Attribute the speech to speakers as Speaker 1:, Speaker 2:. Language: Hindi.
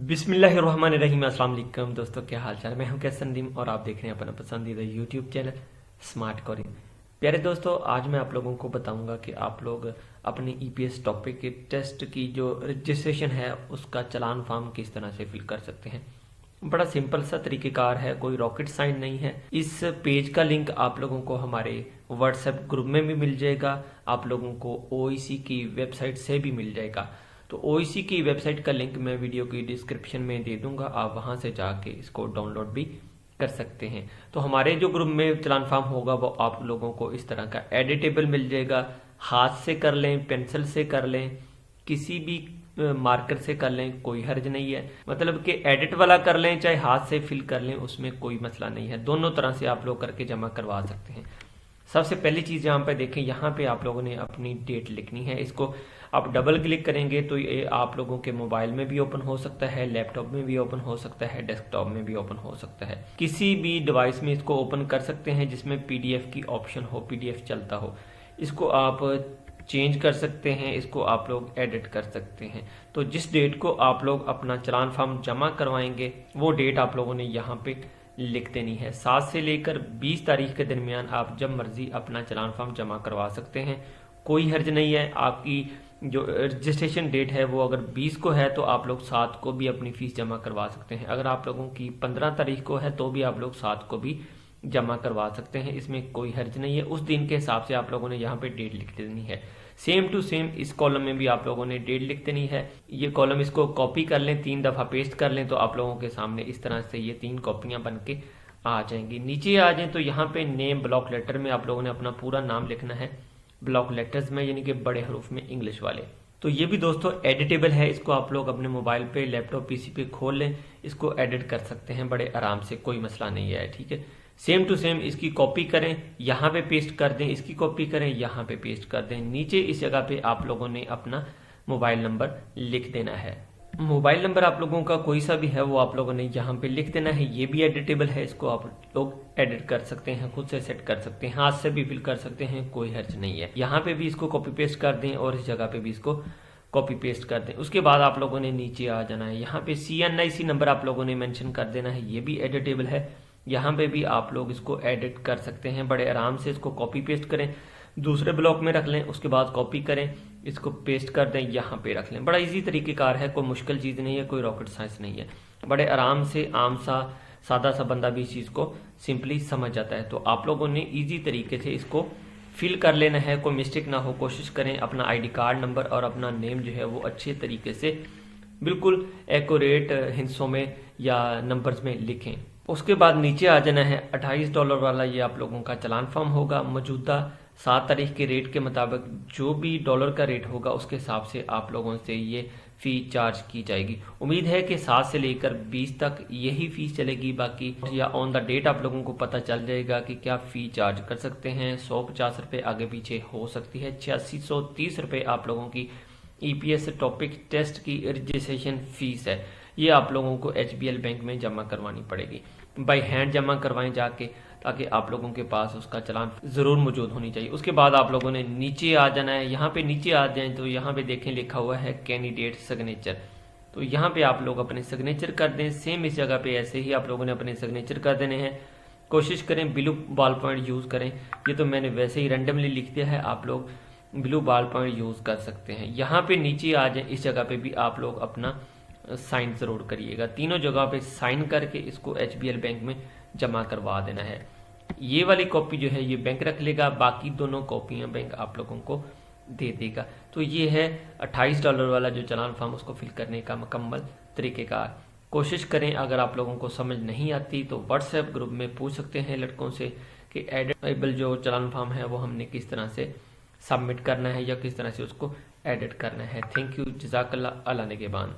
Speaker 1: बिस्मिल्लाहिर्रहमानिर्रहीम। अस्सलाम वालेकुम दोस्तों, क्या हाल चाल। मैं हूं कैसर नदीम और आप देख रहे हैं अपना पसंदीदा यूट्यूब चैनल स्मार्ट कोरिंग। प्यारे दोस्तों, आज मैं आप लोगों को बताऊंगा कि आप लोग अपनी ईपीएस टॉपिक के टेस्ट की जो रजिस्ट्रेशन है उसका चालान फॉर्म किस तरह से फिल कर सकते हैं। बड़ा सिंपल सा तरीकेकार है, कोई रॉकेट साइंस नहीं है। इस पेज का लिंक आप लोगों को हमारे व्हाट्सएप ग्रुप में भी मिल जाएगा, आप लोगों को ओईसी की वेबसाइट से भी मिल जाएगा। तो ओईसी की वेबसाइट का लिंक मैं वीडियो की डिस्क्रिप्शन में दे दूंगा, आप वहां से जाके इसको डाउनलोड भी कर सकते हैं। तो हमारे जो ग्रुप में चालान फॉर्म होगा वो आप लोगों को इस तरह का एडिटेबल मिल जाएगा। हाथ से कर लें, पेंसिल से कर लें, किसी भी मार्कर से कर लें, कोई हर्ज नहीं है। मतलब कि एडिट वाला कर लें चाहे हाथ से फिल कर लें, उसमें कोई मसला नहीं है। दोनों तरह से आप लोग करके जमा करवा सकते हैं। सबसे पहली चीज यहाँ पे देखें, यहाँ पे आप लोगों ने अपनी डेट लिखनी है। इसको आप डबल क्लिक करेंगे तो ये आप लोगों के मोबाइल में भी ओपन हो सकता है, लैपटॉप में भी ओपन हो सकता है, डेस्कटॉप में भी ओपन हो सकता है। किसी भी डिवाइस में इसको ओपन कर सकते हैं जिसमें पीडीएफ की ऑप्शन हो, पीडीएफ चलता हो। इसको आप चेंज कर सकते हैं, इसको आप लोग एडिट कर सकते हैं। तो जिस डेट को आप लोग अपना चालान फॉर्म जमा करवाएंगे वो डेट आप लोगों ने यहाँ पे लिख देनी है। 7 से लेकर 20 तारीख के दरमियान आप जब मर्जी अपना चालान फॉर्म जमा करवा सकते हैं, कोई हर्ज नहीं है। आपकी जो रजिस्ट्रेशन डेट है वो अगर 20 को है तो आप लोग 7 को भी अपनी फीस जमा करवा सकते हैं। अगर आप लोगों की 15 तारीख को है तो भी आप लोग 7 को भी जमा करवा सकते हैं, इसमें कोई हर्ज नहीं है। उस दिन के हिसाब से आप लोगों ने यहाँ पे डेट लिख देनी है। सेम टू सेम इस कॉलम में भी आप लोगों ने डेट लिख देनी है। ये कॉलम इसको कॉपी कर लें, 3 दफा पेस्ट कर लें तो आप लोगों के सामने इस तरह से ये 3 कॉपियां बन के आ जाएंगी। नीचे आ जाए तो यहाँ पे नेम ब्लॉक लेटर में आप लोगों ने अपना पूरा नाम लिखना है, ब्लॉक लेटर्स में यानी कि बड़े हरूफ में इंग्लिश वाले। तो ये भी दोस्तों एडिटेबल है, इसको आप लोग अपने मोबाइल पे, लैपटॉप, पीसी पे खोल लें, इसको एडिट कर सकते हैं बड़े आराम से, कोई मसला नहीं है। ठीक है, सेम टू सेम इसकी कॉपी करें, यहाँ पे पेस्ट कर दें, इसकी कॉपी करें, यहाँ पे पेस्ट कर दें। नीचे इस जगह पे आप लोगों ने अपना मोबाइल नंबर लिख देना है। मोबाइल नंबर आप लोगों का कोई सा भी है वो आप लोगों ने यहाँ पे लिख देना है। ये भी एडिटेबल है, इसको आप लोग एडिट कर सकते हैं, खुद से सेट कर सकते हैं, हाथ से भी फिल कर सकते हैं, कोई हर्ज नहीं है। यहाँ पे भी इसको कॉपी पेस्ट कर दें और इस जगह पे भी इसको कॉपी पेस्ट कर दें। उसके बाद आप लोगों ने नीचे आ जाना है, यहाँ पे CNIC नंबर आप लोगों ने मेंशन कर देना है, ये भी एडिटेबल है। यहाँ पे भी आप लोग इसको एडिट कर सकते हैं बड़े आराम से। इसको कॉपी पेस्ट करें, दूसरे ब्लॉक में रख लें, उसके बाद कॉपी करें, इसको पेस्ट कर दें, यहाँ पे रख लें। बड़ा इजी तरीकेकार है, कोई मुश्किल चीज नहीं है, कोई रॉकेट साइंस नहीं है। बड़े आराम से आम सा सादा सा बंदा भी इस चीज को सिंपली समझ जाता है। तो आप लोगों ने इजी तरीके से इसको फिल कर लेना है, कोई मिस्टेक ना हो। कोशिश करें अपना आईडी कार्ड नंबर और अपना नेम जो है वो अच्छे तरीके से बिल्कुल एक्यूरेट हिस्सों में या नंबर्स में लिखें। उसके बाद नीचे आ जाना है, $28 वाला ये आप लोगों का चालान फॉर्म होगा। मौजूदा 7 तारीख के रेट के मुताबिक जो भी डॉलर का रेट होगा उसके हिसाब से आप लोगों से ये फी चार्ज की जाएगी। उम्मीद है कि 7 से लेकर 20 तक यही फीस चलेगी। बाकी या ऑन द डेट आप लोगों को पता चल जाएगा कि क्या फी चार्ज कर सकते हैं। 150 रुपये आगे पीछे हो सकती है। 8630 रुपये आप लोगों की ईपीएस टॉपिक टेस्ट की रजिस्ट्रेशन फीस है, ये आप लोगों को HBL बैंक में जमा करवानी पड़ेगी। बाई हैंड जमा करवाएं जाके, ताकि आप लोगों के पास उसका चालान जरूर मौजूद होनी चाहिए। उसके बाद आप लोगों ने नीचे आ जाना है। यहाँ पे नीचे आ जाएं तो यहाँ पे देखें लिखा हुआ है कैंडिडेट सिग्नेचर, तो यहाँ पे आप लोग अपने सिग्नेचर कर दें। सेम इस जगह पे ऐसे ही आप लोगों ने अपने सिग्नेचर कर देने हैं। कोशिश करें ब्लू बॉल पॉइंट यूज करें, ये तो मैंने वैसे ही रैंडमली लिख दिया है, आप लोग ब्लू बॉल पॉइंट यूज कर सकते हैं। यहाँ पे नीचे आ जाए, इस जगह पे भी आप लोग अपना साइन जरूर करिएगा। तीनों जगह पे साइन करके इसको HBL बैंक में जमा करवा देना है। ये वाली कॉपी जो है ये बैंक रख लेगा, बाकी दोनों कॉपियां बैंक आप लोगों को दे देगा। तो ये है $28 वाला जो चालान फॉर्म, उसको फिल करने का मुकम्मल तरीकेकार। कोशिश करें, अगर आप लोगों को समझ नहीं आती तो व्हाट्सएप ग्रुप में पूछ सकते हैं लड़कों से कि एडिटेबल जो चालान फॉर्म है वो हमने किस तरह से सबमिट करना है या किस तरह से उसको एडिट करना है। थैंक यू, जज़ाकल्लाह, अल्लाह निगहबान।